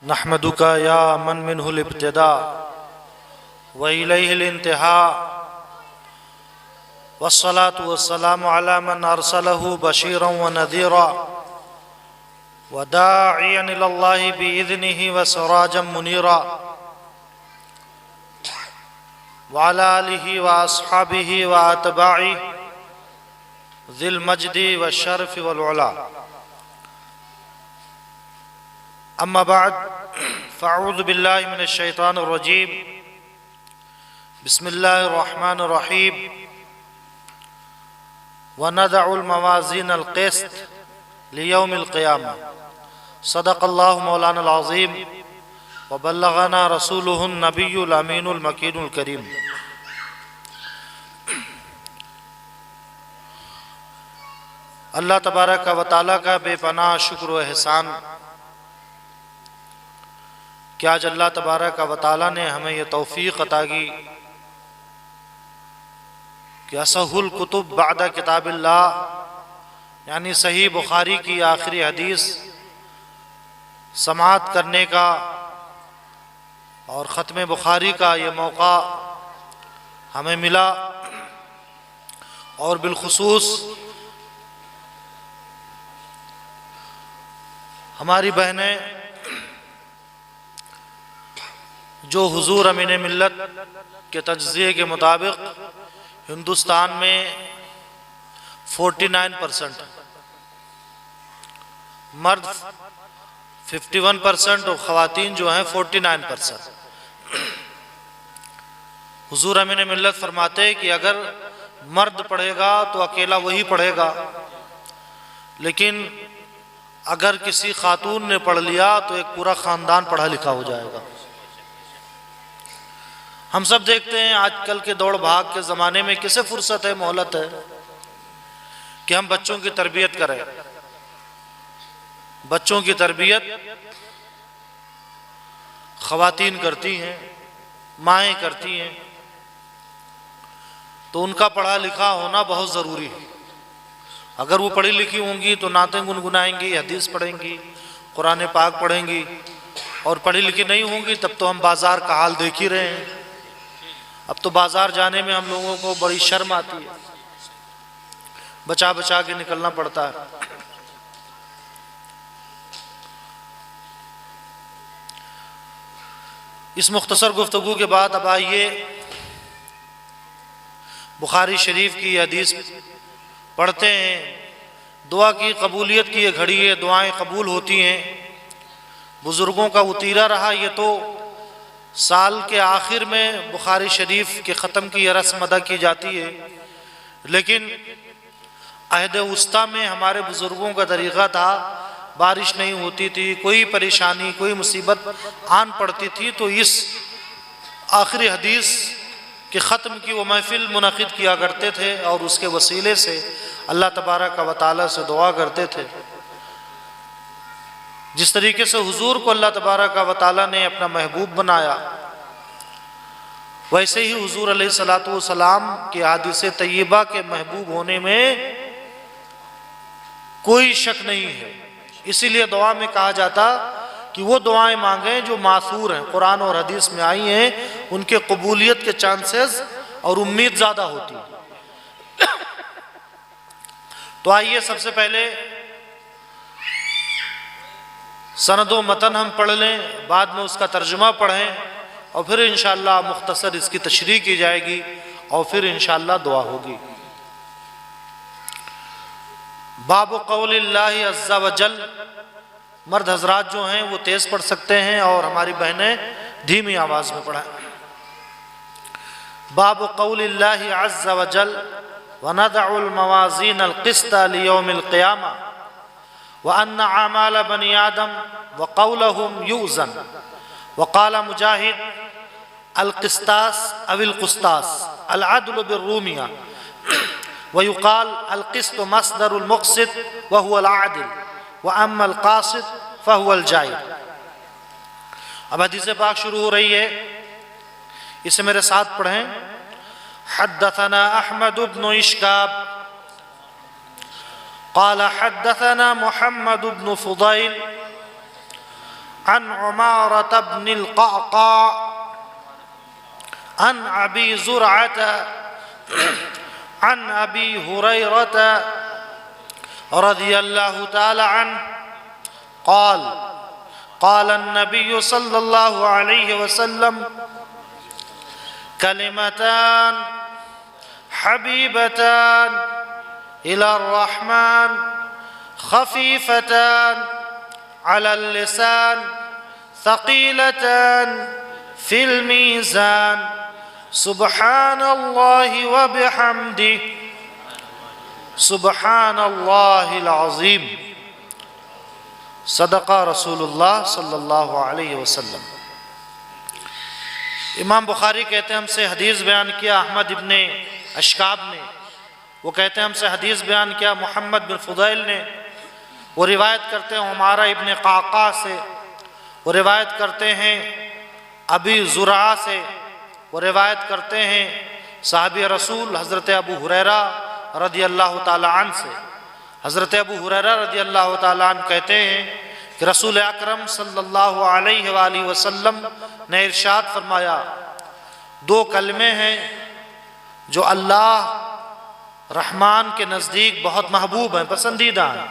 نحمدک یا من منہ الابتداء وإلیہ الانتہاء والصلاة والسلام علی من ارسلہ بشیرا ونذیرا وداعیا الی اللہ بإذنہ وسراجا منیرا وعلی آلہ واصحابہ واتباعہ ذی المجد والشرف والعلا اما بعد فاعوذ باللہ من الشیطان الرجیم بسم اللہ الرحمن الرحیم وَنَضَعُ الْمَوَازِينَ الْقِسْطَ لِيَوْمِ الْقِيَامَةِ صدق اللہ مولانا العظیم وبلغنا رسولہ النبی الامین المکین الکریم۔ اللہ تبارک و تعالیٰ کا بے پناہ شکر و احسان کہ آج اللہ تبارک و تعالیٰ نے ہمیں یہ توفیق عطا کی کہ اصح الکتب بعد کتاب اللہ یعنی صحیح بخاری کی آخری حدیث سماعت کرنے کا اور ختم بخاری کا یہ موقع ہمیں ملا، اور بالخصوص ہماری بہنیں جو حضور امین ملت کے تجزیے کے مطابق ہندوستان میں 49% مرد 51% اور خواتین جو ہیں 49%۔ حضور امین ملت فرماتے ہیں کہ اگر مرد پڑھے گا تو اکیلا وہی پڑھے گا، لیکن اگر کسی خاتون نے پڑھ لیا تو ایک پورا خاندان پڑھا لکھا ہو جائے گا۔ ہم سب دیکھتے ہیں آج کل کے دوڑ بھاگ کے زمانے میں کسے فرصت ہے، مہلت ہے کہ ہم بچوں کی تربیت کریں۔ بچوں کی تربیت خواتین کرتی ہیں، مائیں کرتی ہیں، تو ان کا پڑھا لکھا ہونا بہت ضروری ہے۔ اگر وہ پڑھی لکھی ہوں گی تو نعتیں گنگنائیں گی، حدیث پڑھیں گی، قرآن پاک پڑھیں گی، اور پڑھی لکھی نہیں ہوں گی تب تو ہم بازار کا حال دیکھ ہی رہے ہیں۔ اب تو بازار جانے میں ہم لوگوں کو بڑی شرم آتی ہے، بچا بچا کے نکلنا پڑتا ہے۔ اس مختصر گفتگو کے بعد اب آئیے بخاری شریف کی حدیث پڑھتے ہیں۔ دعا کی قبولیت کی یہ گھڑی ہے، دعائیں قبول ہوتی ہیں۔ بزرگوں کا وطیرہ رہا، یہ تو سال کے آخر میں بخاری شریف کے ختم کی یہ رسم ادا کی جاتی ہے، لیکن عہد وسطیٰ میں ہمارے بزرگوں کا طریقہ تھا، بارش نہیں ہوتی تھی، کوئی پریشانی کوئی مصیبت آن پڑتی تھی تو اس آخری حدیث کے ختم کی وہ محفل منعقد کیا کرتے تھے، اور اس کے وسیلے سے اللہ تبارک و تعالیٰ سے دعا کرتے تھے۔ جس طریقے سے حضور کو اللہ تبارک و تعالیٰ نے اپنا محبوب بنایا، ویسے ہی حضور علیہ السلام کے احادیث طیبہ کے محبوب ہونے میں کوئی شک نہیں ہے۔ اسی لیے دعا میں کہا جاتا کہ وہ دعائیں مانگیں جو ماثور ہیں، قرآن اور حدیث میں آئی ہیں، ان کے قبولیت کے چانسز اور امید زیادہ ہوتی ہے۔ تو آئیے سب سے پہلے سند و متن ہم پڑھ لیں، بعد میں اس کا ترجمہ پڑھیں، اور پھر انشاءاللہ مختصر اس کی تشریح کی جائے گی، اور پھر انشاءاللہ دعا ہوگی۔ باب قول اللہ عز و جل، مرد حضرات جو ہیں وہ تیز پڑھ سکتے ہیں اور ہماری بہنیں دھیمی آواز میں پڑھیں۔ باب قول اللہ عز و جل وَنَضَعُ الْمَوَازِينَ الْقِسْطَ لِيَوْمِ الْقِيَامَةِ وَأَنَّ أَعْمَالَ بَنِي آدَمَ وَقَوْلَهُمْ يُؤْزَنُ وقال مجاہد القسطاس او القسطاس العدل بالرومیہ ويقال القسط مصدر المقسط وهو العادل وأما القاسط فهو الجائر۔ اب حدیث پاک شروع ہو رہی ہے، اسے میرے ساتھ پڑھیں۔ حدثنا احمد بن اشکاب قال حدثنا محمد بن فضيل عن عمارة بن القعقاع عن أبي زرعة عن أبي هريرة رضي الله تعالى عنه قال قال النبي صلى الله عليه وسلم كلمتان حبيبتان إلى الرحمن خفيفتان على اللسان ثقيلتان في الميزان سبحان الله وبحمده سبحان الله العظيم صدق رسول اللہ صلی اللہ علیہ وسلم۔ امام بخاری کہتے ہیں ہم سے حدیث بیان کیا احمد ابن اشکاب نے، وہ کہتے ہیں ہم سے حدیث بیان کیا محمد بن فضیل نے، وہ روایت کرتے ہیں عمارہ ابن قعقاع سے، وہ روایت کرتے ہیں ابی زرعہ سے، وہ روایت کرتے ہیں صحابی رسول حضرت ابو ہریرہ رضی اللہ تعالی عنہ سے۔ حضرت ابو ہریرہ رضی اللہ تعالی عنہ کہتے ہیں کہ رسول اکرم صلی اللہ علیہ وآلہ وسلم نے ارشاد فرمایا، دو کلمے ہیں جو اللہ رحمان کے نزدیک بہت محبوب ہیں، پسندیدہ ہیں،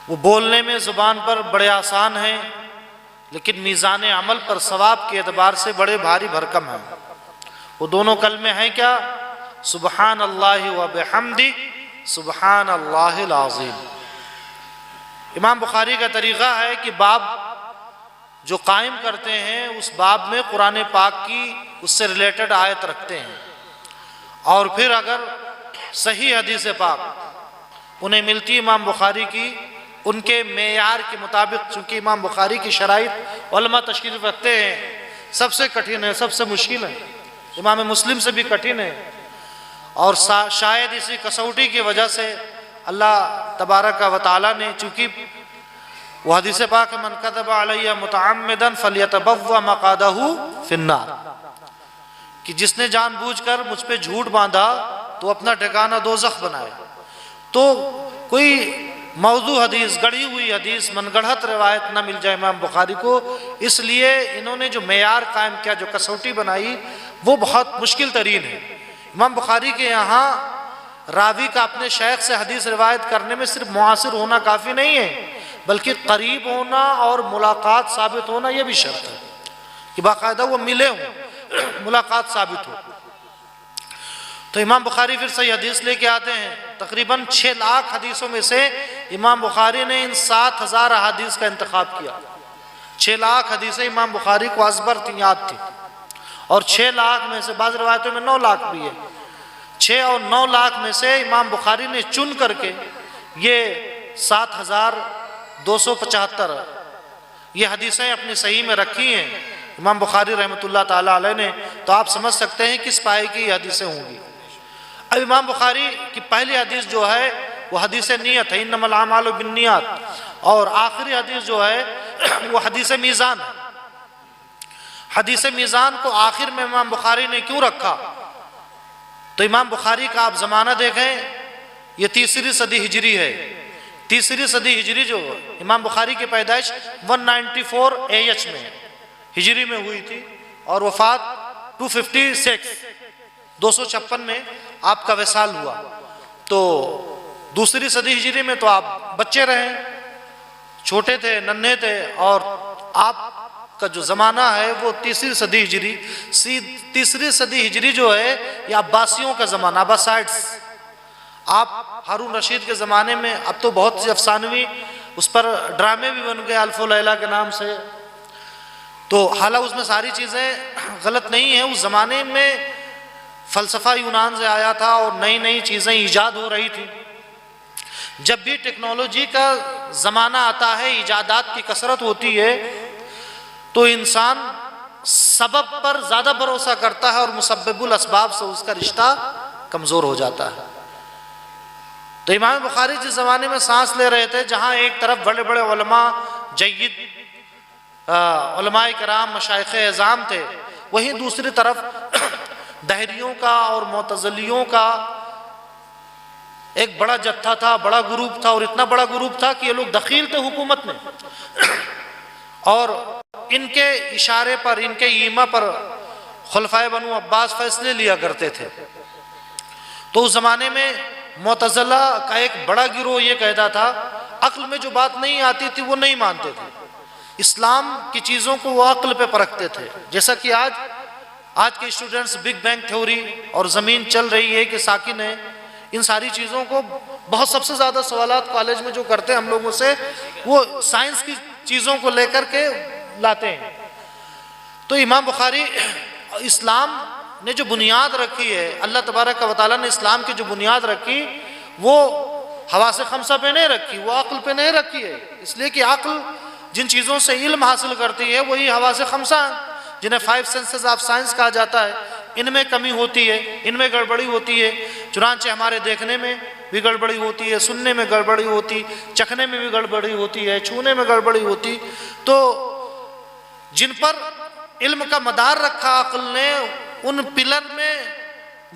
وہ بولنے میں زبان پر بڑے آسان ہیں لیکن میزان عمل پر ثواب کے اعتبار سے بڑے بھاری بھرکم ہیں۔ وہ دونوں کلمے ہیں کیا؟ سبحان اللہ و بحمدہ سبحان اللہ العظیم۔ امام بخاری کا طریقہ ہے کہ باب جو قائم کرتے ہیں اس باب میں قرآن پاک کی اس سے ریلیٹڈ آیت رکھتے ہیں، اور پھر اگر صحیح حدیث پاک انہیں ملتی امام بخاری کی ان کے معیار کے مطابق، چونکہ امام بخاری کی شرائط علماء تشریف رکھتے ہیں سب سے کٹھن ہے، سب سے مشکل ہے، امام مسلم سے بھی کٹھن ہے، اور شاید اسی کسوٹی کی وجہ سے اللہ تبارک و تعالیٰ نے، چونکہ وہ حدیث پاک من کذب علیہ متعمدا فلیتبوأ مقعدہ فی النار، کہ جس نے جان بوجھ کر مجھ پہ جھوٹ باندھا تو اپنا ٹھکانہ دوزخ بنائے۔ تو کوئی موضوع حدیث، گڑھی ہوئی حدیث، من گڑھت روایت نہ مل جائے امام بخاری کو، اس لیے انہوں نے جو معیار قائم کیا، جو کسوٹی بنائی، وہ بہت مشکل ترین ہے۔ امام بخاری کے یہاں راوی کا اپنے شیخ سے حدیث روایت کرنے میں صرف معاصر ہونا کافی نہیں ہے، بلکہ قریب ہونا اور ملاقات ثابت ہونا یہ بھی شرط ہے کہ باقاعدہ وہ ملے ہوں، ملاقات ثابت ہو۔ تو امام بخاری پھر صحیح حدیث لے کے آتے ہیں، تقریباً 6 لاکھ حدیثوں میں سے امام بخاری نے ان 7,000 احادیث کا انتخاب کیا۔ 6 لاکھ حدیثیں امام بخاری کو ازبر تھیں، یاد تھیں، اور 6 لاکھ میں سے بعض روایتوں میں 9 لاکھ بھی ہے، 6 اور 9 لاکھ میں سے امام بخاری نے چن کر کے یہ 7,275 یہ حدیثیں اپنی صحیح میں رکھی ہیں امام بخاری رحمۃ اللہ تعالیٰ علیہ نے۔ تو آپ سمجھ سکتے ہیں کس پائے کی یہ حدیثیں ہوں گی۔ اب امام بخاری کی پہلی حدیث جو ہے وہ حدیث نیت ہے، انما الاعمال بالنیات، اور آخری حدیث جو ہے وہ حدیث میزان ہے۔ حدیث میزان کو آخر میں امام بخاری نے کیوں رکھا؟ تو امام بخاری کا آپ زمانہ دیکھیں، یہ 3 صدی ہجری ہے۔ 3 صدی ہجری جو امام بخاری کی پیدائش 194 AH میں ہجری میں ہوئی تھی، اور وفات 256 میں آپ کا وصال ہوا۔ تو 2 صدی ہجری میں تو آپ بچے رہے، چھوٹے تھے، ننھے تھے، اور آپ کا جو زمانہ ہے وہ 3 صدی ہجری۔ 3 صدی ہجری جو ہے یہ عباسیوں کا زمانہ، عباسائڈس۔ آپ ہارون رشید کے زمانے میں، اب تو بہت سی افسانوی اس پر ڈرامے بھی بن گئے الف و لیلہ کے نام سے، تو حالانکہ اس میں ساری چیزیں غلط نہیں ہیں۔ اس زمانے میں فلسفہ یونان سے آیا تھا اور نئی نئی چیزیں ایجاد ہو رہی تھی۔ جب بھی ٹیکنالوجی کا زمانہ آتا ہے، ایجادات کی کثرت ہوتی ہے، تو انسان سبب پر زیادہ بھروسہ کرتا ہے اور مسبب الاسباب سے اس کا رشتہ کمزور ہو جاتا ہے۔ تو امام بخاری جس زمانے میں سانس لے رہے تھے، جہاں ایک طرف بڑے بڑے علماء، جید علماء کرام، مشائخ اعظام تھے، وہیں دوسری طرف دہریوں کا اور معتزلیوں کا ایک بڑا جتھا تھا، بڑا گروپ تھا، اور اتنا بڑا گروپ تھا کہ یہ لوگ دخیل تھے حکومت میں، اور ان کے اشارے پر، ان کے ایما پر خلفائے بنو عباس فیصلے لیا کرتے تھے۔ تو اس زمانے میں معتزلہ کا ایک بڑا گروہ یہ کہتا تھا عقل میں جو بات نہیں آتی تھی وہ نہیں مانتے تھے، اسلام کی چیزوں کو وہ عقل پہ پرکھتے تھے۔ جیسا کہ آج کے اسٹوڈنٹس بگ بینگ تھیوری اور زمین چل رہی ہے کہ ساکن ہے، ان ساری چیزوں کو بہت سب سے زیادہ سوالات کالج میں جو کرتے ہیں ہم لوگوں سے، وہ سائنس کی چیزوں کو لے کر کے لاتے ہیں۔ تو امام بخاری اسلام نے جو بنیاد رکھی ہے، اللہ تبارک و تعالیٰ نے اسلام کی جو بنیاد رکھی، وہ حواس خمسہ پہ نہیں رکھی، وہ عقل پہ نہیں رکھی ہے، اس لیے کہ عقل جن چیزوں سے علم حاصل کرتی ہے وہی حواس خمسہ ہیں، جنہیں 5 سینسز آف سائنس کہا جاتا ہے۔ ان میں کمی ہوتی ہے، ان میں گڑبڑی ہوتی ہے، چنانچہ ہمارے دیکھنے میں بھی گڑبڑی ہوتی ہے، سننے میں گڑبڑی ہوتی، چکھنے میں بھی گڑبڑی ہوتی ہے، چھونے میں گڑبڑی ہوتی۔ تو جن پر علم کا مدار رکھا عقل نے، ان پلر میں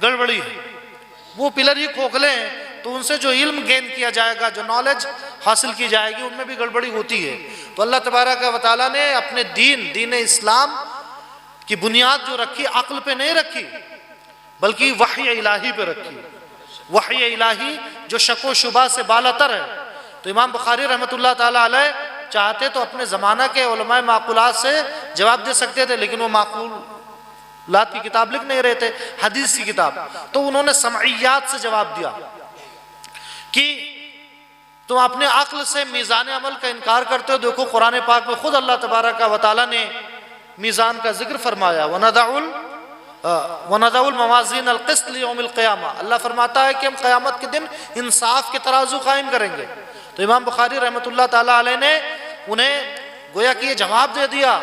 گڑبڑی ہے، وہ پلر ہی کھوکھلے ہیں، تو ان سے جو علم گین کیا جائے گا، جو نالج حاصل کی جائے گی، ان میں بھی گڑبڑی ہوتی ہے۔ تو اللہ تبارک و تعالیٰ نے اپنے دین اسلام کی بنیاد جو رکھی، عقل پہ نہیں رکھی بلکہ وحی الہی پہ رکھی، وحی الہی جو شک و شبہ سے بالاتر ہے۔ تو امام بخاری رحمۃ اللہ تعالیٰ علیہ چاہتے تو اپنے زمانہ کے علماء معقولات سے جواب دے سکتے تھے، لیکن وہ معقولات کی کتاب لکھ نہیں رہے تھے، حدیث کی کتاب، تو انہوں نے سمعیات سے جواب دیا کہ تم اپنے عقل سے میزان عمل کا انکار کرتے ہو۔ دیکھو قرآن پاک میں خود اللہ تبارک و تعالیٰ نے میزان کا ذکر فرمایا، وَنَضَعُ الْمَوَازِينَ الْقِسْطَ لِيَوْمِ الْقِيَامَةِ، اللہ فرماتا ہے کہ ہم قیامت کے دن انصاف کے ترازو قائم کریں گے۔ تو امام بخاری رحمۃ اللہ تعالیٰ علیہ نے انہیں گویا کہ یہ جواب دے دیا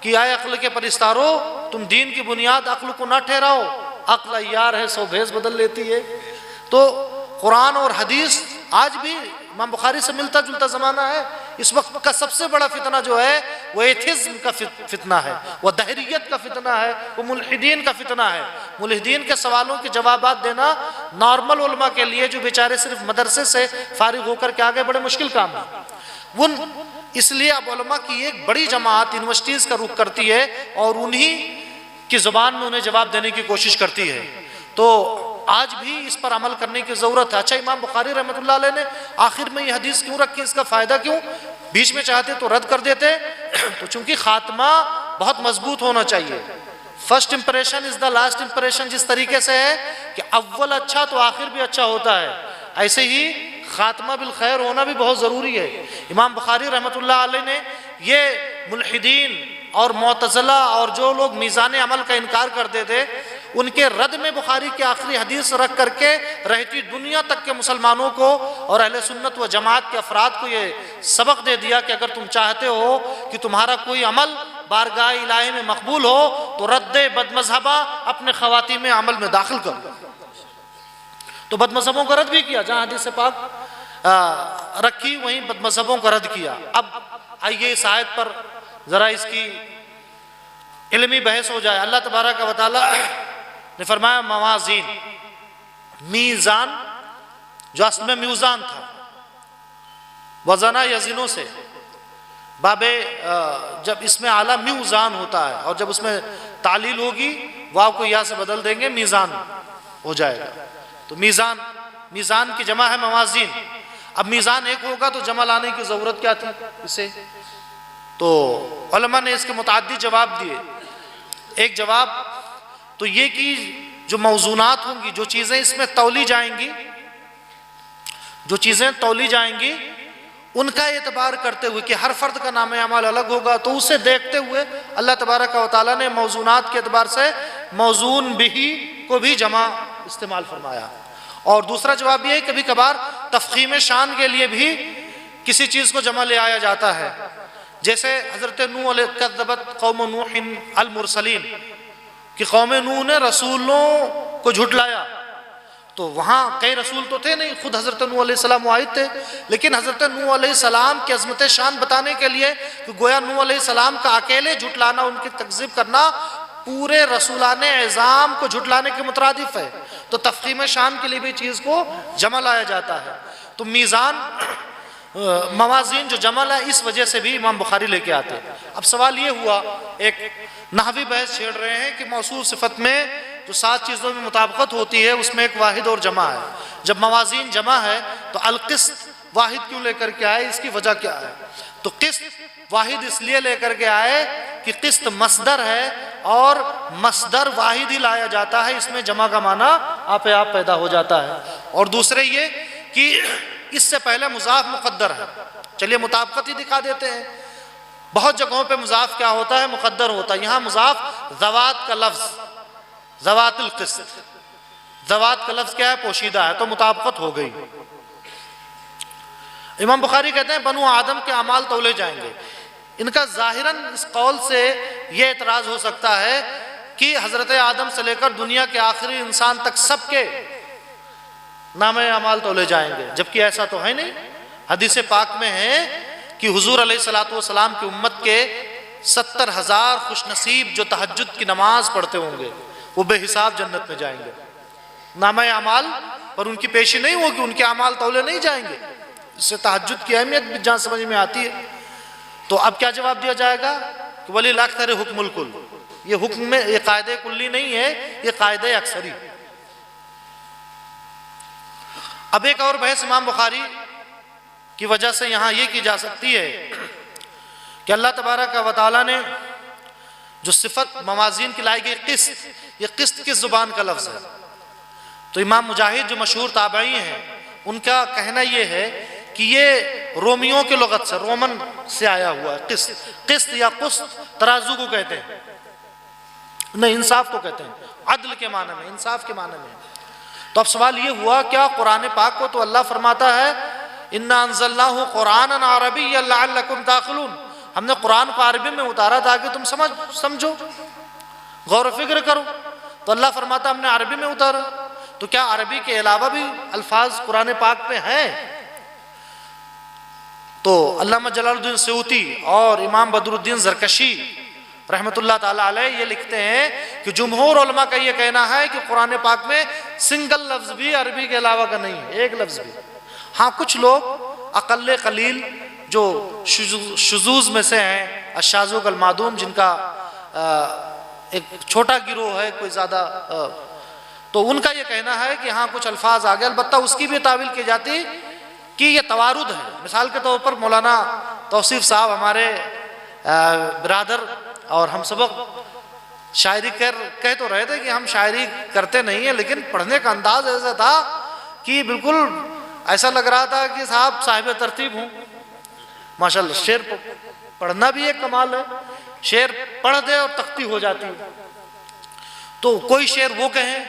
کہ آئے عقل کے پرستارو، تم دین کی بنیاد عقل کو نہ ٹھہراؤ، عقل عیار ہے، سو بھیس بدل لیتی ہے۔ تو قرآن اور حدیث آج بھی امام بخاری سے ملتا جلتا زمانہ ہے۔ اس وقت کا سب سے بڑا فتنہ جو ہے وہ ایتھزم کا فتنہ ہے، وہ دہریت کا فتنہ ہے، وہ ملحدین کا فتنہ ہے۔ ملحدین کے سوالوں کے جوابات دینا نارمل علماء کے لیے جو بیچارے صرف مدرسے سے فارغ ہو کر کے آگے بڑے مشکل کام ہے۔ اس لیے اب علماء کی ایک بڑی جماعت یونیورسٹیز کا رخ کرتی ہے اور انہی کی زبان میں انہیں جواب دینے کی کوشش کرتی ہے۔ تو آج بھی اس پر عمل کرنے کی ضرورت ہے۔ اچھا، امام بخاری رحمۃ اللہ علیہ نے آخر میں یہ حدیث کیوں رکھی، اس کا فائدہ کیوں؟ بیچ میں چاہتے تو رد کر دیتے، تو چونکہ خاتمہ بہت مضبوط ہونا چاہیے۔ First impression is the last impression جس طریقے سے ہے کہ اول اچھا تو آخر بھی اچھا ہوتا ہے، ایسے ہی خاتمہ بالخیر ہونا بھی بہت ضروری ہے۔ امام بخاری رحمۃ اللہ علیہ نے یہ ملحدین اور معتزلہ اور جو لوگ میزان عمل کا انکار کرتے تھے، ان کے رد میں بخاری کی آخری حدیث رکھ کر کے رہتی دنیا تک کے مسلمانوں کو اور اہل سنت و جماعت کے افراد کو یہ سبق دے دیا کہ اگر تم چاہتے ہو کہ تمہارا کوئی عمل بارگاہ الہی میں مقبول ہو تو رد بد مذہبہ اپنے خواتین میں عمل میں داخل کرو۔ تو بد مذہبوں کا رد بھی کیا، جہاں حدیث پاک رکھی وہیں بد مذہبوں کا رد کیا۔ اب آئیے اس آیت پر ذرا اس کی علمی بحث ہو جائے۔ اللہ تبارک و تعالی نے فرمایا موازین، میزان جو اصل میں میوزان تھا، وزنہ یزنوں سے، بابے جب اس میں اعلیٰ میوزان ہوتا ہے اور جب اس میں تعلیل ہوگی واو کو یا سے بدل دیں گے میزان ہو جائے گا۔ تو میزان کی جمع ہے موازین۔ اب میزان ایک ہوگا تو جمع لانے کی ضرورت کیا تھی اسے؟ تو علماء نے اس کے متعدد جواب دیے۔ ایک جواب تو یہ کہ جو موزونات ہوں گی، جو چیزیں اس میں تولی جائیں گی، جو چیزیں تولی جائیں گی، ان کا اعتبار کرتے ہوئے کہ ہر فرد کا نام اعمال الگ ہوگا، تو اسے دیکھتے ہوئے اللہ تبارک و تعالیٰ نے موزونات کے اعتبار سے موزون بھی کو بھی جمع استعمال فرمایا۔ اور دوسرا جواب یہ ہے کبھی کبھار تفخیم شان کے لیے بھی کسی چیز کو جمع لے آیا جاتا ہے، جیسے حضرت نوح علیہ کذبت قوم نوح المرسلین کہ قوم نوح نے رسولوں کو جھٹلایا۔ تو وہاں کئی رسول تو تھے نہیں، خود حضرت نوح علیہ السلام واحد تھے، لیکن حضرت نوح علیہ السلام کی عظمت شان بتانے کے لیے کہ گویا نوح علیہ السلام کا اکیلے جھٹلانا، ان کی تکذیب کرنا پورے رسولان اعظام کو جھٹلانے کے مترادف ہے۔ تو تفخیم شان کے لیے بھی چیز کو جمع لایا جاتا ہے۔ تو میزان موازین جو جمع ہے اس وجہ سے بھی امام بخاری لے کے آتے ہیں۔ اب سوال یہ ہوا، ایک نحوی بحث چھیڑ رہے ہیں کہ موصوف صفت میں جو 7 چیزوں میں مطابقت ہوتی ہے اس میں ایک واحد اور جمع ہے، جب موازین جمع ہے تو القسط واحد کیوں لے کر کے آئے، اس کی وجہ کیا ہے؟ تو قسط واحد اس لیے لے کر کے آئے کہ قسط مصدر ہے اور مصدر واحد ہی لایا جاتا ہے، اس میں جمع کا معنی آپ پیدا ہو جاتا ہے۔ اور دوسرے یہ کہ اس سے پہلے مضاف مقدر ہے، چلیے مطابقت ہی دکھا دیتے ہیں۔ بہت جگہوں پہ مضاف کیا ہوتا ہے؟ مقدر ہوتا ہے، یہاں مضاف ذوات کا لفظ، ذوات القسط، ذوات کا لفظ کیا ہے؟ پوشیدہ ہے، تو مطابقت ہو گئی۔ امام بخاری کہتے ہیں بنو آدم کے اعمال تولے جائیں گے۔ ان کا ظاہراً اس قول سے یہ اعتراض ہو سکتا ہے کہ حضرت آدم سے لے کر دنیا کے آخری انسان تک سب کے نام اعمال تولے جائیں گے، جبکہ ایسا تو ہے نہیں۔ حدیث پاک میں ہے کہ حضور علیہ الصلوۃ کی امت کے 70,000 خوش نصیب جو تہجد کی نماز پڑھتے ہوں گے وہ بے حساب جنت میں جائیں گے۔ نام اعمال پر ان کی پیشی نہیں ہوگی، ان کے اعمال تولے نہیں جائیں گے۔ اس سے تہجد کی اہمیت بھی جہاں سمجھ میں آتی ہے۔ تو اب کیا جواب دیا جائے گا کہ ولی الاکثر حکم الکل، یہ حکم میں یہ قاعدہ کلی نہیں ہے، یہ قاعدہ اکثری۔ اب ایک اور بحث امام بخاری کی وجہ سے یہاں یہ کی جا سکتی ہے کہ اللہ تبارک و تعالیٰ نے جو صفت موازین کی لائی گئی قسط، یہ قسط کس زبان کا لفظ ہے؟ تو امام مجاہد جو مشہور تابعی ہیں ان کا کہنا یہ ہے کہ یہ رومیوں کے لغت سے، رومن سے آیا ہوا ہے قسط۔ قسط یا قسط ترازو کو کہتے ہیں، نہیں انصاف کو کہتے ہیں، عدل کے معنی میں، انصاف کے معنی میں۔ تو اب سوال یہ ہوا کیا قرآن پاک کو تو اللہ فرماتا ہے اِنَّا أَنزَلْنَاهُ قُرْآنًا عَرَبِيًّا لَعَلَّكُمْ تَعْقِلُونَ، ہم نے قرآن کو عربی میں اتارا تاکہ تم سمجھو، غور و فکر کرو۔ تو اللہ فرماتا ہم نے عربی میں اتارا، تو کیا عربی کے علاوہ بھی الفاظ قرآن پاک میں ہیں؟ تو علامہ جلال الدین سیوطی اور امام بدر الدین زرکشی رحمۃ اللہ تعالیٰ علیہ یہ لکھتے ہیں کہ جمہور علماء کا یہ کہنا ہے کہ قرآن پاک میں سنگل لفظ بھی عربی کے علاوہ کا نہیں ہے، ایک لفظ بھی۔ ہاں کچھ لوگ اقل قلیل جو شذوذ میں سے ہیں، الشاذ والمعدوم، جن کا ایک چھوٹا گروہ ہے، کوئی زیادہ، تو ان کا یہ کہنا ہے کہ ہاں کچھ الفاظ آگے، البتہ اس کی بھی تعویل کی جاتی کہ یہ توارد ہے۔ مثال کے طور پر مولانا توصیف صاحب ہمارے برادر اور ہم سبق شاعری کہہ تو رہے تھے کہ ہم شاعری کرتے نہیں ہیں، لیکن پڑھنے کا انداز ایسا تھا کہ بالکل ایسا لگ رہا تھا کہ صاحب ترتیب ہوں۔ ماشاءاللہ شعر پڑھنا بھی ایک کمال ہے، شعر پڑھ دے اور تختی ہو جاتی ہے۔ تو کوئی شعر وہ کہیں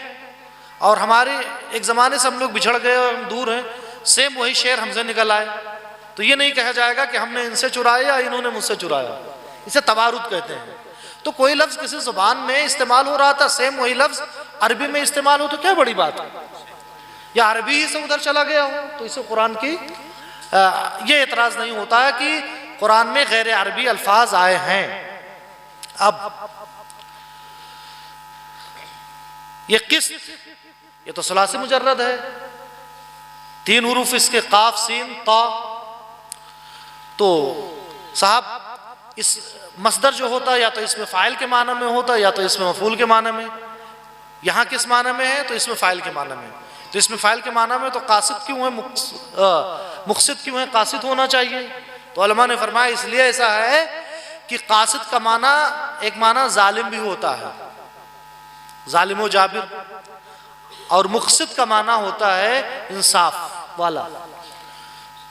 اور ہمارے ایک زمانے سے ہم لوگ بچھڑ گئے اور ہم دور ہیں، سیم وہی شعر ہم سے نکل آئے، تو یہ نہیں کہا جائے گا کہ ہم نے ان سے چرایا یا انہوں نے مجھ سے چرایا، اسے توارد کہتے ہیں۔ تو کوئی لفظ کسی زبان میں استعمال ہو رہا تھا، سیم وہی لفظ عربی میں استعمال ہو تو کیا بڑی بات ہے، یا عربی سے ادھر چلا گیا ہو تو اسے قرآن کی یہ اعتراض نہیں ہوتا ہے کہ قرآن میں غیر عربی الفاظ آئے ہیں۔ اب یہ قسط یہ تو ثلاثی مجرد ہے، 3 حروف اس کے قاف سین طا۔ تو صاحب اس مصدر جو ہوتا ہے یا تو اس میں فاعل کے معنی میں ہوتا ہے یا تو اس میں مفعول کے معنی میں، یہاں کس معنی میں ہے؟ تو اس میں فاعل کے معنی میں۔ تو اس میں فاعل کے معنی میں تو قاصد کیوں ہے، مقصد کیوں ہے؟ قاصد ہونا چاہیے۔ تو علماء نے فرمایا اس لیے ایسا ہے کہ قاصد کا معنی ایک معنی ظالم بھی ہوتا ہے، ظالم و جابر، اور مقصد کا معنی ہوتا ہے انصاف والا۔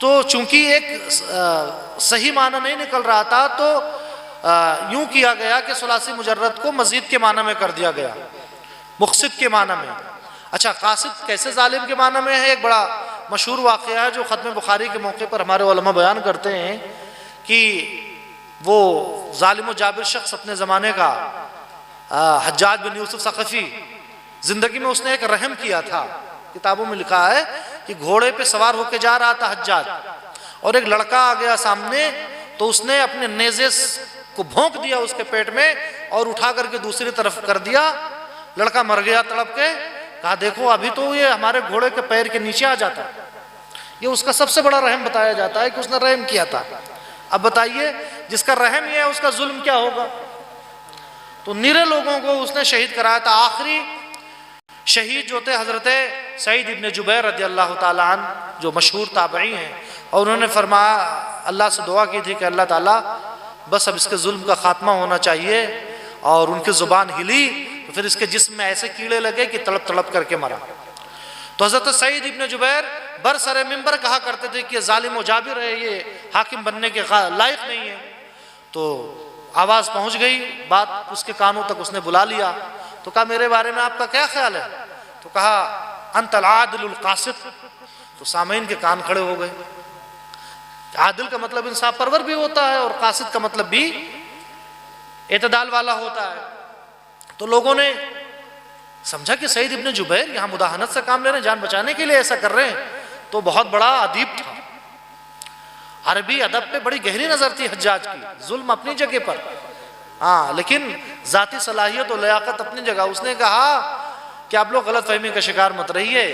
تو چونکہ ایک صحیح معنی نہیں نکل رہا تھا تو یوں کیا گیا کہ ثلاثی مجرد کو مزید کے معنی میں کر دیا گیا، مقصد کے معنی میں۔ اچھا قاصد کیسے ظالم کے معنی میں ہے؟ ایک بڑا مشہور واقعہ ہے جو ختم بخاری کے موقع پر ہمارے علماء بیان کرتے ہیں کہ وہ ظالم و جابر شخص اپنے زمانے کا حجاج بن یوسف ثقفی، زندگی میں اس نے ایک رحم کیا تھا، کتابوں میں لکھا ہے کہ گھوڑے پہ سوار ہو کے جا رہا تھا حجاج، اور ایک لڑکا آ گیا سامنے، تو اس نے اپنے نیزے کو بھونک دیا اس کے پیٹ میں اور اٹھا کر کے دوسری طرف کر دیا، لڑکا مر گیا تڑپ کے۔ کہا دیکھو ابھی تو یہ ہمارے گھوڑے کے پیر کے نیچے آ جاتا ہے، یہ اس کا سب سے بڑا رحم بتایا جاتا ہے کہ اس نے رحم کیا تھا۔ اب بتائیے جس کا رحم یہ ہے اس کا ظلم کیا ہوگا؟ تو نرے لوگوں کو اس نے شہید کرایا تھا۔ آخری شہید جو تھے حضرت سعید ابن جبیر رضی اللہ تعالیٰ عنہ، جو مشہور تابعی ہیں، اور انہوں نے فرمایا، اللہ سے دعا کی تھی کہ اللہ تعالیٰ بس اب اس کے ظلم کا خاتمہ ہونا چاہیے، اور ان کی زبان ہلی تو پھر اس کے جسم میں ایسے کیڑے لگے کہ تڑپ تڑپ کر کے مرا۔ تو حضرت سعید ابن جبیر برسر منبر کہا کرتے تھے کہ یہ ظالم و جابر ہے، یہ حاکم بننے کے لائق نہیں ہے۔ تو آواز پہنچ گئی، بات اس کے کانوں تک اس نے بلا لیا، تو کہا میرے بارے میں آپ کا کیا خیال ہے؟ تو کہا انت العادل القاسط۔ تو سامعین کے کان کھڑے ہو گئے۔ عادل کا مطلب انصاف پرور بھی ہوتا ہے، اور قاسط کا مطلب بھی اعتدال والا ہوتا ہے۔ تو لوگوں نے سمجھا کہ سعید ابن جبیر یہاں مداہنت سے کام لے رہے ہیں، جان بچانے کے لیے ایسا کر رہے ہیں، تو بہت بڑا ادیب تھا، عربی ادب پہ بڑی گہری نظر تھی حجاج کی، ظلم اپنی جگہ پر، ہاں لیکن ذاتی صلاحیت و لیاقت اپنی جگہ۔ اس نے کہا کہ آپ لوگ غلط فہمی کا شکار مت رہیے،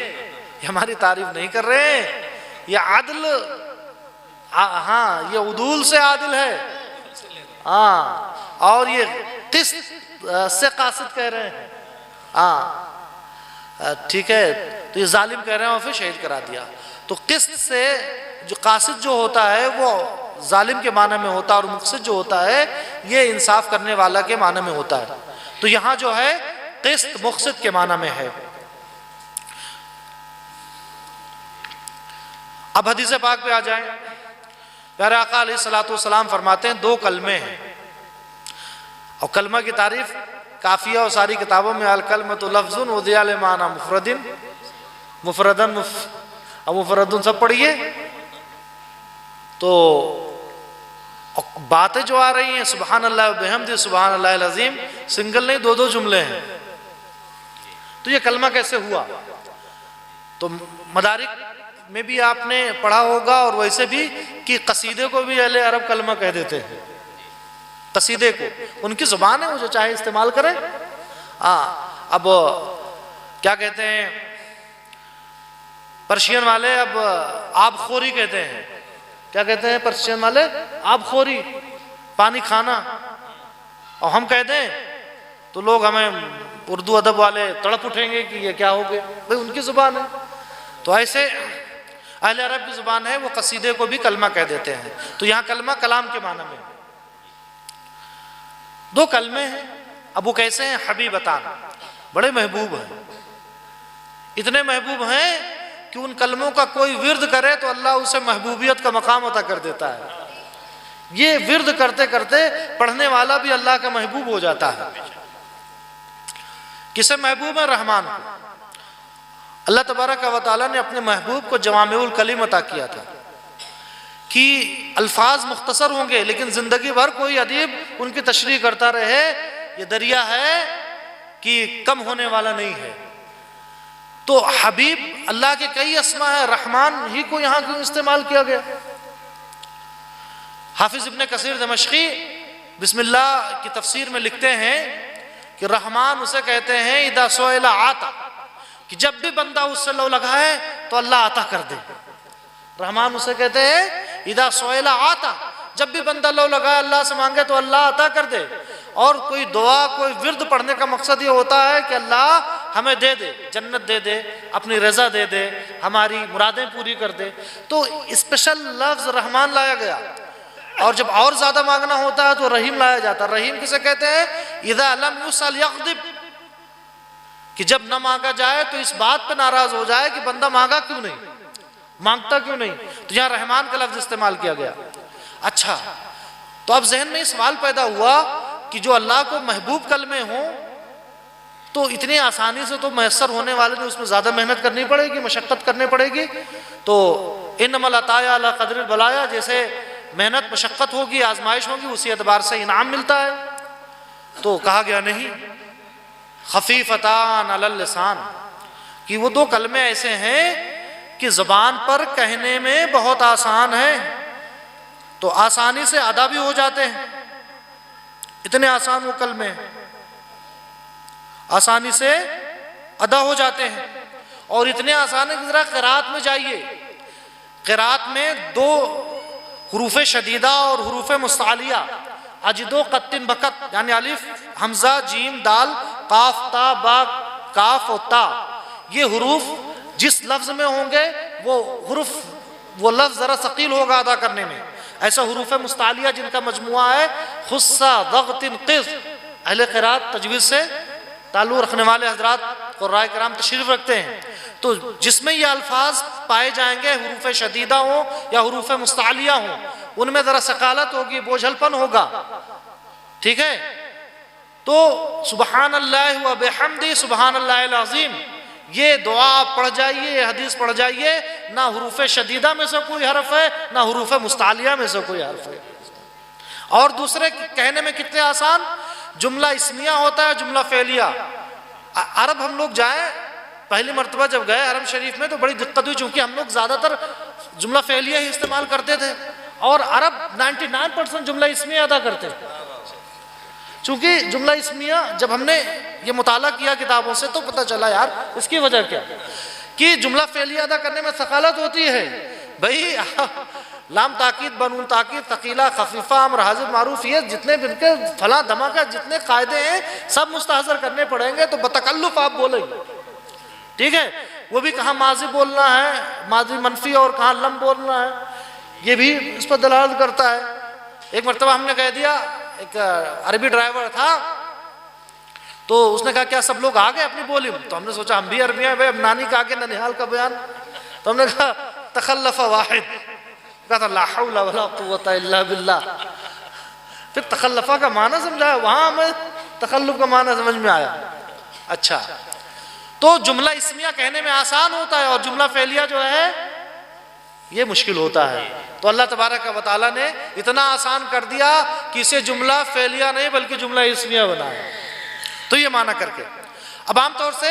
یہ ہماری تعریف نہیں کر رہے ہیں، یہ عدل، ہاں یہ عدول سے عادل ہے، ہاں اور یہ قسط سے قاسط کہہ رہے ہیں، ہاں ٹھیک ہے۔ تو یہ ظالم کہہ رہے ہیں اور پھر شہید کرا دیا۔ تو قسط سے جو قاسط جو ہوتا ہے وہ ظالم کے معنی میں ہوتا ہے، اور مقسط جو ہوتا ہے یہ انصاف کرنے والا کے معنی میں ہوتا ہے۔ تو یہاں جو ہے قسط مقسط کے معنی میں ہے۔ اب حدیث پاک پہ آ جائیں۔ پیارے آقا علیہ الصلوۃ والسلام فرماتے ہیں دو کلمے ہیں، اور کلمہ کی تعریف کافیہ اور ساری کتابوں میں الکلمۃ لفظ وضع لمعنی مفرد، مفردن اور مفردن سب پڑھیے۔ تو باتیں جو آ رہی ہیں سبحان اللہ وبحمدہ سبحان اللہ العظیم، سنگل نہیں دو دو جملے ہیں۔ تو یہ کلمہ کیسے ہوا؟ تو مدارک میں بھی آپ نے پڑھا ہوگا، اور ویسے بھی کہ قصیدے کو بھی اہل عرب کلمہ کہہ دیتے ہیں، قصیدے کو، ان کی زبان ہے، وہ جو چاہے استعمال کریں۔ اب کیا کہتے ہیں پرشین والے، اب آب خوری کہتے ہیں، کیا کہتے ہیں پرشین والے؟ آب خوری، پانی کھانا، اور ہم کہہ دیں تو لوگ ہمیں اردو ادب والے تڑپ اٹھیں گے کہ یہ کیا ہو گیا، بھئی ان کی زبان ہے۔ تو ایسے اہل عرب کی زبان ہے، وہ قصیدے کو بھی کلمہ کہہ دیتے ہیں۔ تو یہاں کلمہ کلام کے معنی میں دو کلمے ہیں۔ اب وہ کیسے ہیں؟ حبیبتان، بڑے محبوب ہیں، اتنے محبوب ہیں کہ ان کلموں کا کوئی ورد کرے تو اللہ اسے محبوبیت کا مقام عطا کر دیتا ہے۔ یہ ورد کرتے کرتے پڑھنے والا بھی اللہ کا محبوب ہو جاتا ہے۔ کسے محبوب ہے؟ رحمان کو۔ اللہ تبارک و تعالیٰ نے اپنے محبوب کو جوامع الکلم عطا کیا تھا کہ الفاظ مختصر ہوں گے لیکن زندگی بھر کوئی ادیب ان کی تشریح کرتا رہے، یہ دریا ہے کہ کم ہونے والا نہیں ہے۔ تو حبیب اللہ کے کئی اسما ہے، رحمان ہی کو یہاں کیوں استعمال کیا گیا؟ حافظ ابن کثیر دمشقی بسم اللہ کی تفسیر میں لکھتے ہیں کہ رحمان اسے کہتے ہیں اذا سئل عطا، کہ جب بھی بندہ اس سے لو لگائے تو اللہ عطا کر دے۔ رحمان اسے کہتے ہیں اذا سئل عطا، جب بھی بندہ لو لگائے اللہ سے مانگے تو اللہ عطا کر دے۔ اور کوئی دعا، کوئی ورد پڑھنے کا مقصد یہ ہوتا ہے کہ اللہ ہمیں دے دے، جنت دے دے، اپنی رضا دے دے، ہماری مرادیں پوری کر دے۔ تو اسپیشل لفظ رحمان لایا گیا، اور جب اور زیادہ مانگنا ہوتا ہے تو رحیم لایا جاتا ہے۔ رحیم کسے کہتے ہیں؟ اذا لم یسأل یغضب، کہ جب نہ مانگا جائے تو اس بات پہ ناراض ہو جائے کہ بندہ مانگا کیوں نہیں، مانگتا کیوں نہیں، تو یہاں رحمان کا لفظ استعمال کیا گیا۔ اچھا، تو اب ذہن میں یہ سوال پیدا ہوا کہ جو اللہ کو محبوب کلمے ہوں تو اتنی آسانی سے تو میسر ہونے والے نے اس میں زیادہ محنت کرنی پڑے گی، مشقت کرنی پڑے گی۔ تو انما العطایا علی قدر البلایا، جیسے محنت مشقت ہوگی، آزمائش ہوگی، اسی اعتبار سے انعام ملتا ہے۔ تو کہا گیا نہیں، خفیفتان علی اللسان، کہ وہ دو کلمے ایسے ہیں کہ زبان پر کہنے میں بہت آسان ہیں، تو آسانی سے ادا بھی ہو جاتے ہیں، اتنے آسان وہ کلمے ہیں، آسانی سے ادا ہو جاتے ہیں، اور اتنے آسان ہے کہ ذرا قرات میں جائیے، قرات میں 2 حروف شدیدہ اور حروف مستعلیہ، اجدو قطن بقت، یعنی الف حمزہ جیم دال قاف تا با کاف و تا، یہ حروف جس لفظ میں ہوں گے وہ لفظ ذرا ثقیل ہوگا ادا کرنے میں۔ ایسا حروف مستعلیہ جن کا مجموعہ ہے خصہ ضغط قذ، اہل قرات تجوید سے تعلق رکھنے والے حضرات قراء کرام تشریف رکھتے ہیں، تو جس میں یہ الفاظ پائے جائیں گے حروف شدیدہ ہوں یا حروف مستعلیہ ہوں، ان میں ذرا ثقالت ہوگی، بوجھل پن ہوگا، ٹھیک ہے؟ تو سبحان اللہ و بحمدہ سبحان اللہ العظیم، یہ دعا آپ پڑھ جائیے، یہ حدیث پڑھ جائیے، نہ حروف شدیدہ میں سے کوئی حرف ہے نہ حروف مستعلیہ میں سے کوئی حرف ہے۔ اور دوسرے کہنے میں کتنے آسان، جملہ اسمیہ ہوتا ہے، جملہ فعلیہ۔ عرب ہم لوگ جائیں، پہلی مرتبہ جب گئے حرم شریف میں تو بڑی دقت ہوئی، چونکہ ہم لوگ زیادہ تر جملہ فعلیہ ہی استعمال کرتے تھے، اور عرب 99% جملہ اسمیہ ادا کرتے ہیں۔ چونکہ جملہ اسمیہ جب ہم نے یہ مطالعہ کیا کتابوں سے تو پتہ چلا یار اس کی وجہ کیا کہ جملہ فعلیہ ادا کرنے میں ثقالت ہوتی ہے۔ بھئی لام تاکید بنون تاکید ثقیلہ خفیفہ امر حاضر معروف، یہ جتنے بن کے فلاں دھماکہ جتنے قاعدے ہیں سب مستحضر کرنے پڑیں گے، تو بتکلف آپ بولیں گے، ٹھیک ہے؟ وہ بھی کہاں ماضی بولنا ہے، ماضی منفی، اور کہاں لم بولنا ہے، یہ بھی اس پر دلالت کرتا ہے۔ ایک مرتبہ ہم نے کہہ دیا، ایک عربی ڈرائیور تھا، تو اس نے کہا کیا سب لوگ آگئے اپنی بولی میں؟ تو ہم نے سوچا ہم بھی عربی ہیں بھائی، اب نانی کا آگے ننیحال کا بیان، تو ہم نے کہا تخلف واحد، کہا تھا لا حول ولا قوة الا باللہ، پھر تخلفہ کا معنی سمجھایا، وہاں ہمیں تخلف کا معنی سمجھ میں آیا۔ اچھا، تو جملہ اسمیہ کہنے میں آسان ہوتا ہے، اور جملہ فعلیہ جو ہے یہ مشکل ہوتا ہے، تو اللہ تبارک و تعالیٰ نے اتنا آسان کر دیا کہ اسے جملہ فعلیہ نہیں بلکہ جملہ اسمیہ بنایا، تو یہ معنی کر کے۔ اب عام طور سے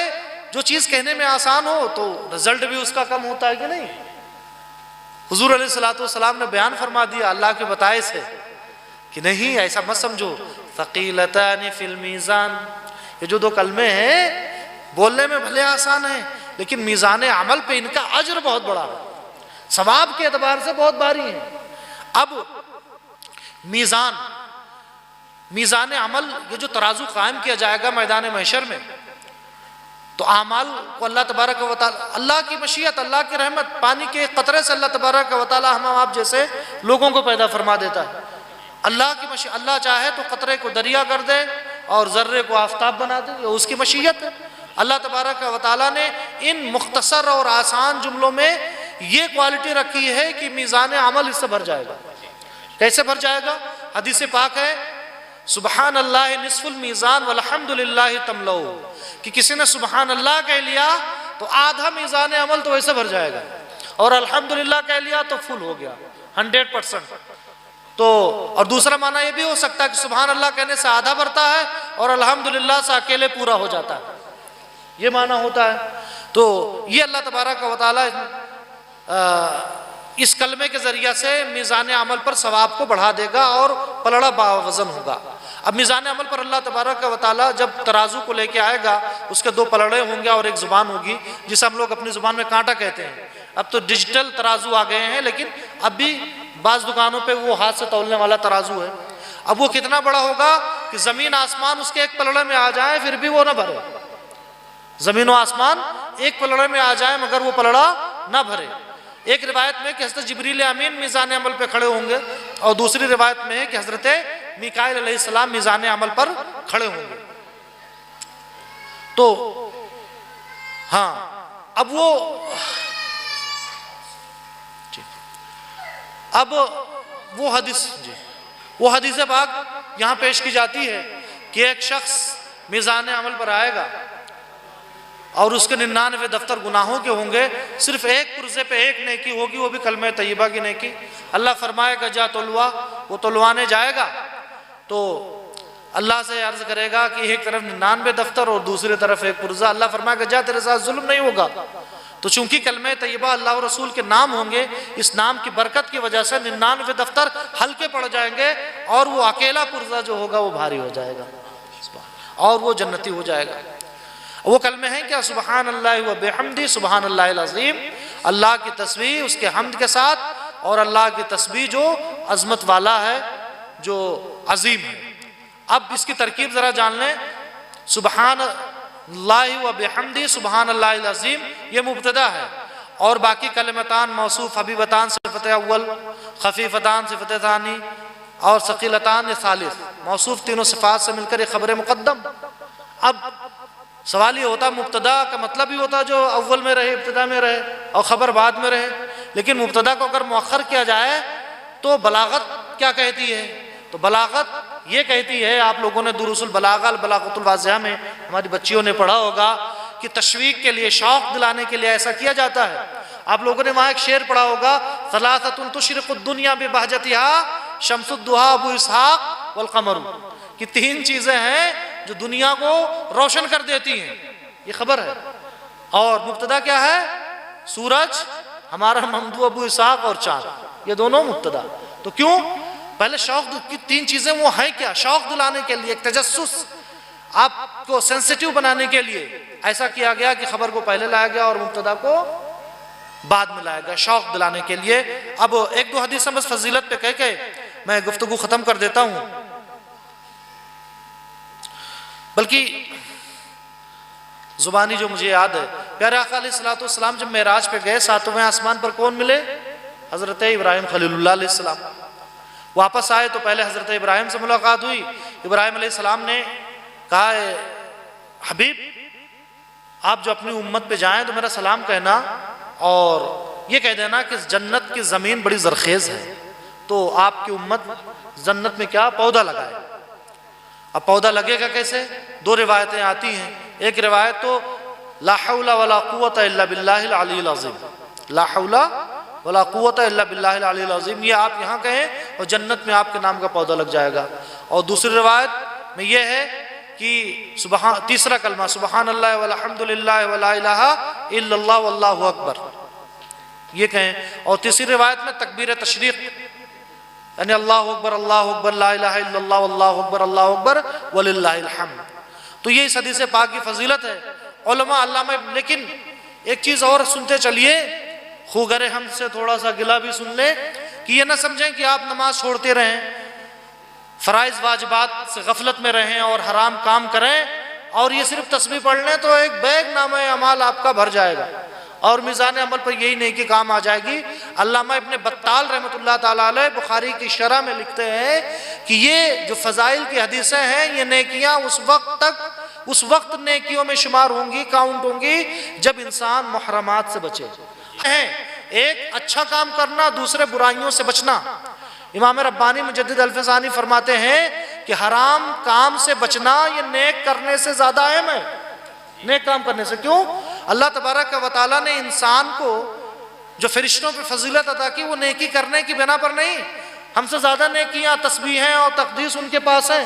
جو چیز کہنے میں آسان ہو تو رزلٹ بھی اس کا کم ہوتا ہے کہ نہیں؟ حضور علیہ السلام نے بیان فرما دیا اللہ کے بتائے سے کہ نہیں، ایسا مت سمجھو، ثقیلتان فی المیزان، یہ جو 2 کلمے ہیں بولنے میں بھلے آسان ہیں لیکن میزان عمل پہ ان کا اجر بہت بڑا ہے، ثواب کے اعتبار سے بہت بھاری ہیں۔ اب میزان عمل، یہ جو ترازو قائم کیا جائے گا میدان محشر میں، تو اعمال کو اللہ تبارک و تعالی، اللہ کی مشیت، اللہ کی رحمت، پانی کے قطرے سے اللہ تبارک و تعالی ہم آپ جیسے لوگوں کو پیدا فرما دیتا ہے۔ اللہ کی مشیت، اللہ چاہے تو قطرے کو دریا کر دے اور ذرے کو آفتاب بنا دے، یہ اس کی مشیت ہے۔ اللہ تبارک و تعالی نے ان مختصر اور آسان جملوں میں یہ کوالٹی رکھی ہے کہ میزان عمل اس سے بھر جائے گا۔ کیسے بھر جائے گا؟ حدیث پاک ہے سبحان اللہ نصف المیزان والحمدللہ تملؤ، کہ کسی نے سبحان اللہ کہہ لیا تو آدھا میزان عمل تو ویسے بھر جائے گا، اور الحمدللہ کہہ لیا تو فل ہو گیا 100%۔ تو اور دوسرا معنی یہ بھی ہو سکتا ہے کہ سبحان اللہ کہنے سے آدھا بھرتا ہے اور الحمدللہ سے اکیلے پورا ہو جاتا ہے، یہ معنی ہوتا ہے۔ تو یہ اللہ تبارک و تعالی اس کلمے کے ذریعہ سے میزان عمل پر ثواب کو بڑھا دے گا اور پلڑا باوزن ہوگا۔ اب میزان عمل پر اللہ تبارک و تعالی جب ترازو کو لے کے آئے گا، اس کے 2 پلڑے ہوں گے اور ایک زبان ہوگی، جسے ہم لوگ اپنی زبان میں کانٹا کہتے ہیں۔ اب تو ڈیجیٹل ترازو آ گئے ہیں، لیکن اب بھی بعض دکانوں پہ وہ ہاتھ سے تولنے والا ترازو ہے۔ اب وہ کتنا بڑا ہوگا کہ زمین آسمان اس کے ایک پلڑے میں آ جائے پھر بھی وہ نہ بھرے، زمین و آسمان ایک پلڑے میں آ جائے مگر وہ پلڑا نہ بھرے۔ ایک روایت میں کہ حضرت جبریل امین میزان عمل پہ کھڑے ہوں گے، اور دوسری روایت میں ہے کہ حضرت میکائیل علیہ السلام میزان عمل پر کھڑے ہوں گے۔ تو ہاں، اب وہ حدیث پاک یہاں پیش کی جاتی ہے کہ ایک شخص میزان عمل پر آئے گا اور اس کے 99 دفتر گناہوں کے ہوں گے، صرف ایک پرزے پہ ایک نیکی ہوگی، وہ بھی کلمہ طیبہ کی نیکی۔ اللہ فرمائے گا جا تلوا، وہ تلوانے جائے گا تو اللہ سے عرض کرے گا کہ ایک طرف 99 دفتر اور دوسری طرف ایک پرزہ۔ اللہ فرمائے گا جا تیرے ساتھ ظلم نہیں ہوگا۔ تو چونکہ کلمہ طیبہ اللہ و رسول کے نام ہوں گے، اس نام کی برکت کی وجہ سے 99 دفتر ہلکے پڑ جائیں گے، اور وہ اکیلا پرزہ جو ہوگا وہ بھاری ہو جائے گا اور وہ جنتی ہو جائے گا۔ وہ کلمے ہیں کیا؟ سبحان اللہ و بحمدہ سبحان اللہ العظیم، اللہ کی تسبیح اس کے حمد کے ساتھ، اور اللہ کی تسبیح جو عظمت والا ہے، جو عظیم ہے۔ اب اس کی ترکیب ذرا جان لیں۔ سبحان اللہ و بحمدہ سبحان اللہ العظیم یہ مبتدا ہے، اور باقی کلمتان موصوف، حبیبتان صفت اول، خفیفتان صفت ثانی، اور ثقیلتان ثالث، موصوف تینوں صفات سے مل کر ایک خبر مقدم۔ اب سوال یہ ہوتا مبتدا کا مطلب ہی ہوتا جو اول میں رہے، ابتدا میں رہے، اور خبر بعد میں رہے، لیکن مبتدا کو اگر مؤخر کیا جائے تو بلاغت کیا کہتی ہے؟ تو بلاغت یہ کہتی ہے، آپ لوگوں نے دروس البلاغہ البلاغۃ الواضحہ میں ہماری بچیوں نے پڑھا ہوگا کہ تشویق کے لیے، شوق دلانے کے لیے ایسا کیا جاتا ہے۔ آپ لوگوں نے وہاں ایک شعر پڑھا ہوگا، ثلاثۃ تشرق الدنیا ببہجتہا شمس الضحیٰ ابو اسحاق والقمر، کہ تین چیزیں ہیں جو دنیا کو روشن کر دیتی ہیں، یہ خبر ہے۔ اور مبتدا کیا ہے؟ سورج، ہمارا ممدوح ابو اسحاق اور چاند، یہ دونوں مبتدا۔ تو کیوں؟ پہلے شوق کی تین چیزیں وہ ہیں کیا؟ شوق دلانے کے لیے، ایک تجسس، آپ کو سینسیٹیو بنانے کے لیے ایسا کیا گیا کہ خبر کو پہلے لایا گیا اور مبتدا کو بعد میں لایا گیا، شوق دلانے کے لیے۔ اب ایک دو حدیثیں بس فضیلت پہ کہہ کے میں گفتگو ختم کر دیتا ہوں۔ بلکہ زبانی جو مجھے یاد ہے، پیارے آقا علیہ الصلوۃ والسلام جب معراج پہ گئے، ساتویں آسمان پر کون ملے؟ حضرت ابراہیم خلیل اللہ علیہ السلام۔ واپس آئے تو پہلے حضرت ابراہیم سے ملاقات ہوئی۔ ابراہیم علیہ السلام نے کہا، حبیب آپ جو اپنی امت پہ جائیں تو میرا سلام کہنا، اور یہ کہہ دینا کہ جنت کی زمین بڑی زرخیز ہے، تو آپ کی امت جنت میں کیا پودا لگائے۔ اب پودا لگے گا کیسے؟ دو روایتیں آتی ہیں۔ ایک روایت تو لا حول ولا قوت الا باللہ العلی العظیم، لا حول ولا قوت الا باللہ العلی العظیم، یہ آپ یہاں کہیں اور جنت میں آپ کے نام کا پودا لگ جائے گا۔ اور دوسری روایت میں یہ ہے کہ تیسرا کلمہ سبحان اللہ والحمد للہ ولا الہ الا اللہ واللہ اکبر، یہ کہیں۔ اور تیسری روایت میں تکبیر تشریق، یعنی اللہ اکبر لا الہ الا اللہ واللہ اکبر اللہ اکبر وللہ الحمد۔ تو یہ اس حدیث پاک کی فضیلت ہے۔ علماء علامہ، لیکن ایک چیز اور سنتے چلیے، خوگر ہم سے تھوڑا سا گلہ بھی سن لیں، کہ یہ نہ سمجھیں کہ آپ نماز چھوڑتے رہیں، فرائض واجبات سے غفلت میں رہیں اور حرام کام کریں، اور یہ صرف تسبیح پڑھ لیں تو ایک بیگ نامہ اعمال آپ کا بھر جائے گا اور میزان عمل پر یہی نیکی کام آ جائے گی۔ علامہ ابن بطال رحمۃ اللہ تعالیٰ علیہ بخاری کی شرح میں لکھتے ہیں کہ یہ جو فضائل کی حدیثیں ہیں، یہ نیکیاں اس وقت نیکیوں میں شمار ہوں گی، کاؤنٹ ہوں گی، جب انسان محرمات سے بچے۔ ایک اچھا کام کرنا، دوسرے برائیوں سے بچنا۔ امام ربانی مجدد الفسانی فرماتے ہیں کہ حرام کام سے بچنا یہ نیک کرنے سے زیادہ اہم ہے، نیک کام کرنے سے۔ کیوں؟ اللہ تبارک و تعالیٰ نے انسان کو جو فرشتوں پہ فضیلت عطا کی، وہ نیکی کرنے کی بنا پر نہیں۔ ہم سے زیادہ نیکیاں، تسبیحیں اور تقدیس ان کے پاس ہیں،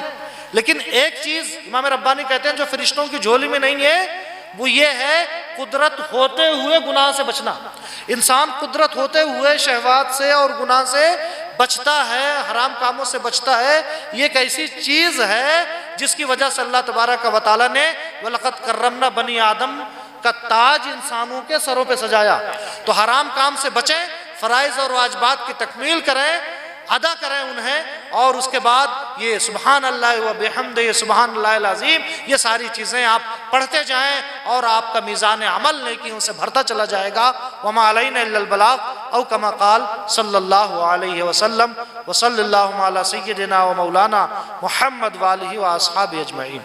لیکن ایک چیز امام ربانی کہتے ہیں جو فرشتوں کی جھولی میں نہیں ہے، وہ یہ ہے قدرت ہوتے ہوئے گناہ سے بچنا۔ انسان قدرت ہوتے ہوئے شہوات سے اور گناہ سے بچتا ہے، حرام کاموں سے بچتا ہے۔ یہ ایک ایسی چیز ہے جس کی وجہ سے اللہ تبارک و تعالیٰ نے وَلَقَدْ كَرَّمْنَا بَنِي آدم کا تاج انسانوں کے سروں پہ سجایا۔ تو حرام کام سے بچیں، فرائض اور واجبات کی تکمیل کریں، ادا کریں انہیں، اور اس کے بعد یہ سبحان اللہ و بحمدہ، یہ سبحان اللہ العظیم، یہ ساری چیزیں آپ پڑھتے جائیں اور آپ کا میزان عمل نیکیوں سے بھرتا چلا جائے گا۔ وما علینا الا البلاغ او کما قال صلی اللہ علیہ وسلم وصلی اللہ علی سیدنا و مولانا محمد وآلہ و اصحابہ اجمعین۔